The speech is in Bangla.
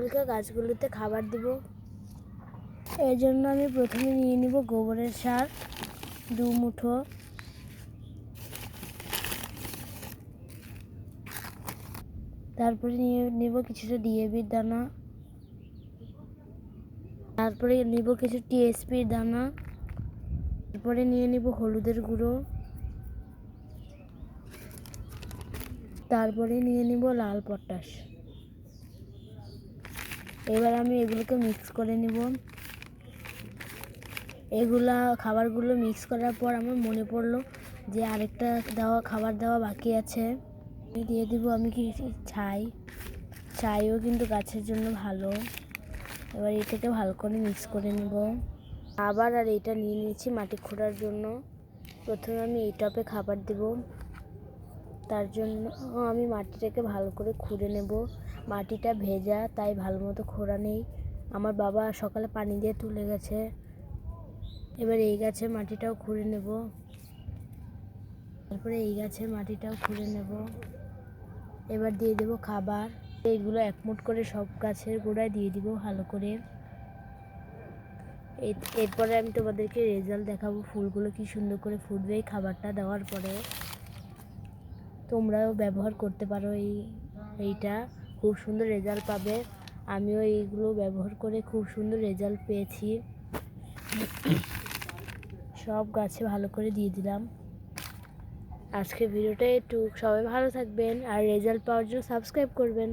ফুলকে গাছগুলোতে খাবার দেব। এর জন্য আমি প্রথমে নিয়ে নিব গোবরের সার 2 মুঠো, তারপরে নিয়ে নিব কিছুটা ডিএপির দানা, তারপরে নিব কিছু টিএসপির দানা, তারপরে নিয়ে নিব হলুদের গুঁড়ো, তারপরে নিয়ে নিব লাল পটাশ। এবার আমি এগুলোকে মিক্স করে নিব। খাবারগুলো মিক্স করার পর আমার মনে পড়লো যে আরেকটা খাবার দেওয়া বাকি আছে। আমি দিয়ে দিব আমি কিছু ছাইও কিন্তু গাছের জন্য ভালো। এবার এটাকে ভালো করে মিক্স করে নেব। আবার এটা নিয়ে নিয়েছি মাটি খোঁড়ার জন্য। প্রথমে আমি এই টবে খাবার দেব, তার জন্য আমি মাটিটাকে ভালো করে খুঁড়ে নেব। মাটিটা ভেজা, তাই ভালো মতো খোঁড়া নেই। আমার বাবা সকালে পানি দিয়ে তুলে গেছে। এবার এই গাছের মাটিটাও খুঁড়ে নেব, তারপরে এই গাছের মাটিটাও খুঁড়ে নেব। এবার দিয়ে দেব খাবার। এইগুলো 1 মুঠ করে সব গাছের গোড়ায় দিয়ে দিব ভালো করে। এরপরে আমি তোমাদেরকে রেজাল্ট দেখাবো, ফুলগুলো কি সুন্দর করে ফুটবে এই খাবারটা দেওয়ার পরে। তোমরাও ব্যবহার করতে পারো, এইটা খুব সুন্দর রেজাল্ট পাবে। আমিও এইগুলো ব্যবহার করে খুব সুন্দর রেজাল্ট পেয়েছি। সব গাছে ভালো করে দিয়ে দিলাম। আজকের ভিডিওটা একটু, সবাই ভালো থাকবেন আর রেজাল্ট পাওয়ার জন্য সাবস্ক্রাইব করবেন।